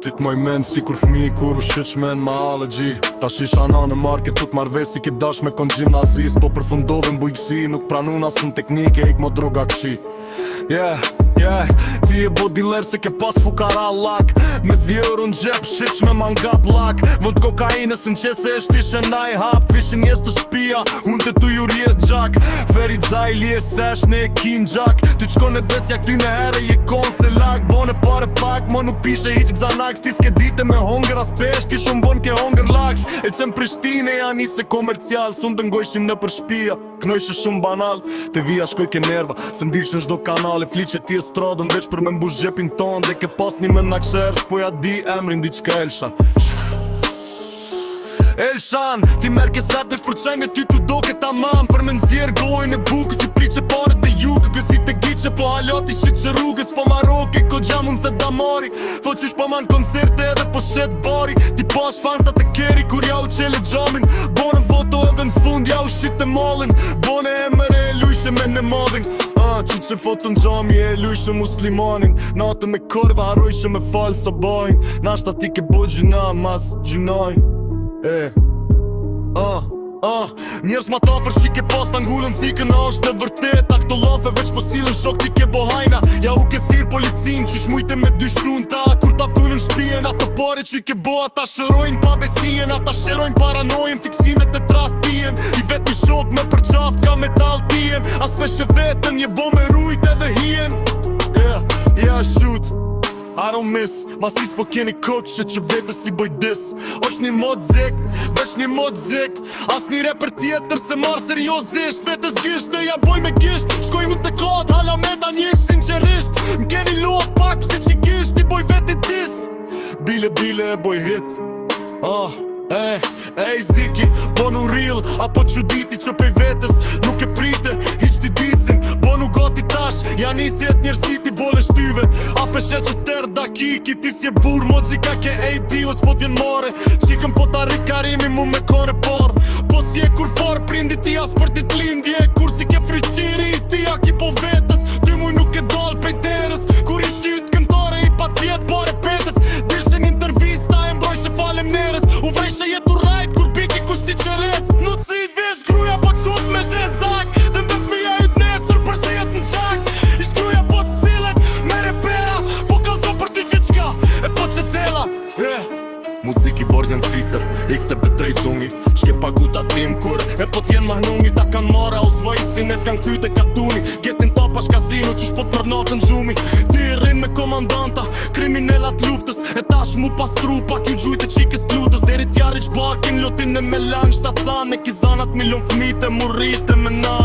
Ti t'moj mend si kur fmi kur u shqyq men ma allergy. Ta shisha na në market tut marvesi ki dash me kon gjimnazis. Po përfundove m'bujgësi, nuk pranun as në teknike, ik mo droga kshi. Ti e bo dealer se ke pas fukara lak. Me 10 euro në gjep, shiq me mangat lak. Vënd kokainës në qese e shtishe na i hap. Fishin jes të shpia, unë të tu ju rjet gjak. Feri dzajli e sesh ne e kin gjak. Ty qkon e desja këty në here je kon se lak. Bone pare pak, mo nuk pishe hiq gzanaks. Ti s'ke dite me honger as pesh, ki shumë bon ke honger laks. E qem Prishtine ja nise komercial. Sun të ngojshim në për shpia, knojshe shumë banal. Te vija shkoj ke nerva, se m'dilshin shdo kanal. E fliqe ti e stradën veç për me mbush gjepin ton. Dhe ke pas një me nakshër, po ja di emrin diqka Elshan. Elshan, ti merë ke setësh për qenge ty tu do ke tamam. Për me nëzjerë gojnë e bukës i priqe pare të jukë. Kësi të giqe po halati shqe rrugës. Po maroke ko gjamun se damari. Fo qysh po man koncerte edhe po shet bari. Ti pash fansat e keri kur ja u qele gjamin. Bonën foto edhe në fund ja u shqit e malin. Bone e mëre e lujshe me në madhin. Që që foto në gjami e lujshe muslimanin. Natë me korva harrojshe me falë sabajn. Nashta ti ke bo gjuna mas gjunaj. Njerës ma tafër që ke pas t'angullën thikën a është e vërtet. A këto lafe veç po silën shok ti ke bohajna. Ja u ke thirë policin që shmujte me dy shun ta. Kur ta thunin shpijen ato pare që ke bo ata shërojnë pa besien. Ata shërojnë paranojnë fiksimet e traftijen. I vet një shok me përqaft ka metal tijen. As peshe vetën je bo me rujt edhe hien. Shoot I don't miss, masis po keni coach që vetës i boj dis. Oq një mod zik, veç një mod zik. As një reper tjetër se marë seriosisht. Vetës gisht e ja boj me gisht. Shkoj mu të kod, hala me da njësh sinqerisht. M'keni lof pak si që gisht i boj vetit dis. Bile e boj hit. Ej ziki, bonu real. Apo quditi që pej vetës nuk e prite. Hiq ti disin, bonu gati tash. Ja nisi et njerësit i bole shtyve. A peshe që tërë da kiki. Ti si e bur, mozika ke AD o s'po t'jen mare. Qikën po ta rikarimi mu me kone par. Po si e kur far prindi ti as për dit lindje. Kur si ke friqiri ti a ki po vetës. Ty muj nuk e dal prej derës. Kur i shqyt këmtare i pat vjet bare petës. Dilshen intervista e mbrojshe falem nerës. U vrejshe jetu rajt kur piki kushti qeres. Nuk si i vesh gruja po qut me zezak. Dhe më fmija jut nesër përse jet në qak. I shkruja po të cilet me repera. Po kalzo për ty qeqka e po qetela. Muziki borgjen cicer, ik të betrej sungi. Shke paguta tim kur e po t'jen mahnungi. Ta kan mara o zvojsin e t'kan kryte katuni. Getin tapash kazino që shpot për natën gjumi. Ti rrin me komandanta, kriminelat luftës. E tash mu pas trupa, kjo gjujt e qikës t'lutës. Deri t'jarri qbakin, lotin e me lang. Shtatsan e kizanat milion fmite, murrite me na.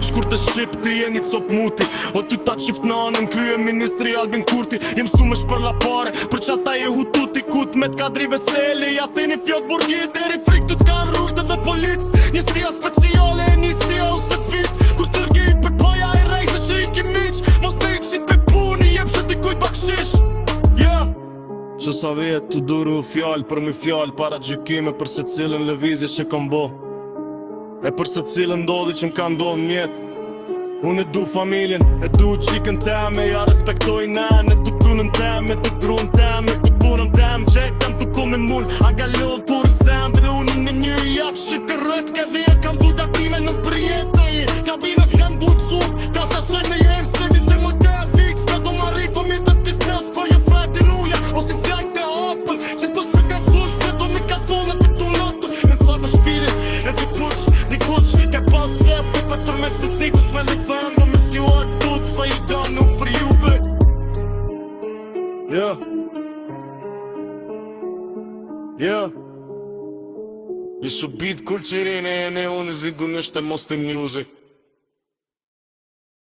Shkur të shqip ti e një cop muti. O ty ta qift nanën, krye ministri Albin Kurti. Jem su me shpërla pare, për qata e hututi kut me t'kadri veseli. Ja thini fjot burgit, deri frik të t'kan rrugët dhe polic. Njësia speciale e njësia ose fit. Kur tërgi pe paja e rejse që i ki miq. Mos me i qit pe puni, jep që t'i kujt bakshish. Që sa vjet t'u duru fjall për mi fjall. Para gjykime për se cilën lëvizje që kom bo. E për se cilën ndodhi që m'ka ndodh mjet. Unë e du familjen, e du qikën teme. Ja respektoj nën, e tu punën teme. E tu gruën teme, e tu punën teme. Gjetëm thu kumin mun, a galloh turën sembe. Unë në një jak shqit të rët ke dhja. Kam bu dakime në përjetë i. Kabime kanë bu të sumë. Ta shasoj me jenë, se një të mëjtë e fix. Pra do marri komitet biznes, po je fletin uja. O si fjallë të apën, që të së ka full. Se do mi ka thonë të tu natën. Me të fatë shpirit, e di puq, di kuq. Ke pas se flipe për mes të sikus me li thëmë. Në mes kjo atë tut, sa i da nuk për juve. I shubit kulqirin e unë zigun është e mos të njuzi.